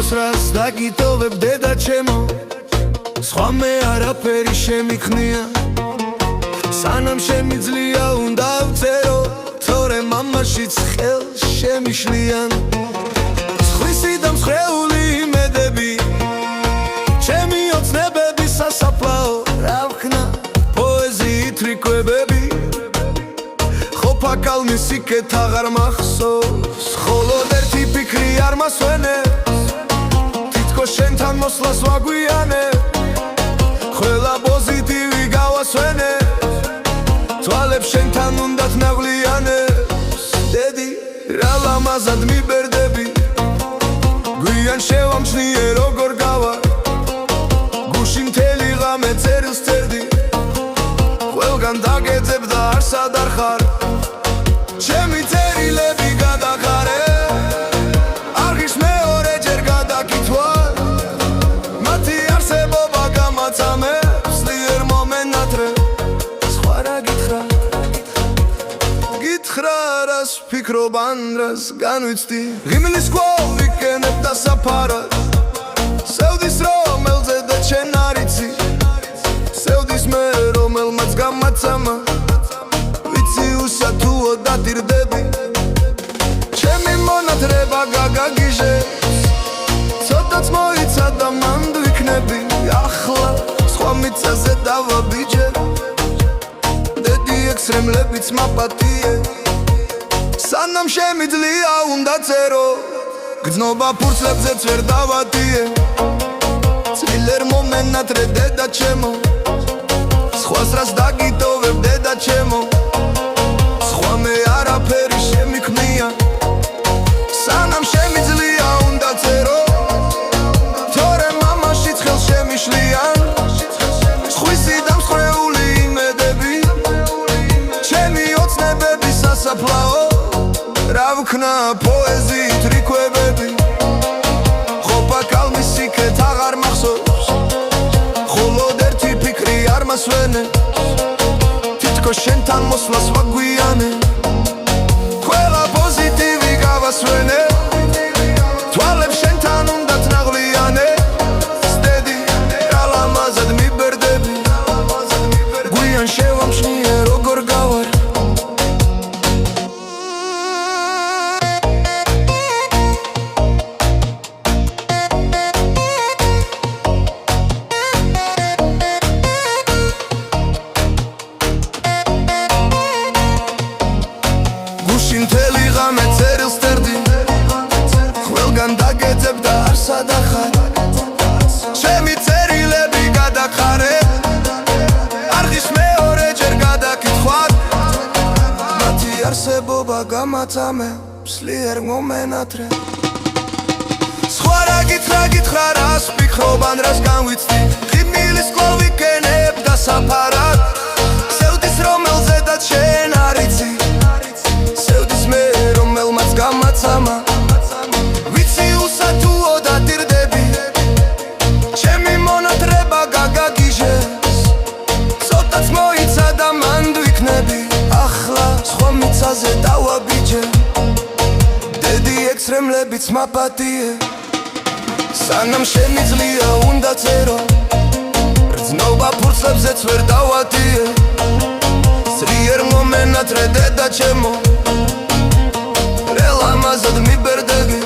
თითქოს რას დაგიტოვებ დედა ჩემო სხვა მე არაფერი შემიქნია სანამ შემიძლია უნდა ვწერო თორე მამაშიც ხელს შემიშლიან სხვისი და მსხრეული იმედები ჩემი ოცნებების სასაფლაო რა ვქნა პოეზიით რიკვებები ხოფაკალმი სიკეთ აღარ მახსოვს მხოლოდ ერთი ფიქრი არ მასვენებს თითქოს შენთან მოსვლას ვაგვიანებ ყველა პოზიტივი გავასვენებ თვალებს შენთან უნდათ ნაღვლიანებს დედი რა ლამაზად მიბერდები გვიან შევამჩნიე როგორ გავარ გუში მთელი ღამე წერილს წერდი ყველგან დაგეძებ და არსად არ ხარ ჩემი წერილები გადახარე არღის მეორეჯერ გადაკითხვა მათი არსებობა გამაწამებს ძლიერ მომენატრე სხვა რა გითხრა რას ფიქრობ ან რას განვიცდი ღიმილის კვალ ვიკენებ და საფარად სევდის რომელზე და შენ არ იცი სევდის მე რომელმაც გამაცამა ვიცი უსათუო დადირდები ჩემი მონათრება გაგაგიჟებს ცოტაც მოიცა და მანდ ვიქნები ახლა სხვა მიწაზე დავაბიჯებ დედი ექსრემლებიც მაპატიე სანამ შემიძლია უნდა წერო გრძნობა ფურცლებზეც ვერ დავადიე ძლიერ მომენატრე დედა ჩემო სხვას რას დაგიტოვებ დედა ჩემო სხვა მე არაფერი შემიქმნია სანამ შემიძლია უნდა წერო თორე მამაშიც ხელს შემიშლიან სხვისი და მსხრეული იმედები ჩემი ოცნებების სასაფლაო რა ვქნა პოეზიით რიკვებები ხოფაკალმი სიკეთ აღარ მახსოვს მხოლოდ ერთი ფიქრი არ მასვენებს თითქოს შენთან მოსვლას ვაგვიანებ ყველა პოზიტივი გავასვენებ თვალებს შენთან უნდათ ნაღვლიანებს დედი რა ლამაზად მიბერდები გვიან შევამჩნიე როგორ გავარ მთელი ღამე წერილს წერდი ყველგან დაგეძებ და არსად არ ხარ ჩემი წერილები გადახარე არღის მეორეჯერ გადაკითხვა მათი არსებობა გამაწამებს ძლიერ მომენატრე სხვა რა გითხრა რას ვფიქრობ ან რას განვიცდი ღიმილის კვალ ვიკენებ და საფარად სევდის რომელზედაც შენ არ იცი გამაცამა ვიცი უსათუო დადირდები ჩემი მონათრება გაგაგიჟებს ცოტაც მოიცა და მანდ ვიქნები ახლა სხვა მიწაზე დავაბიჯებ დედი ექსრემლებიც მაპატიე სანამ შემიძლია უნდა წერო გრძნობა ფურცლებზეც ვერ დავადიე ძლიერ მომენატრე დედა ჩემო Ela amazad mi berdegi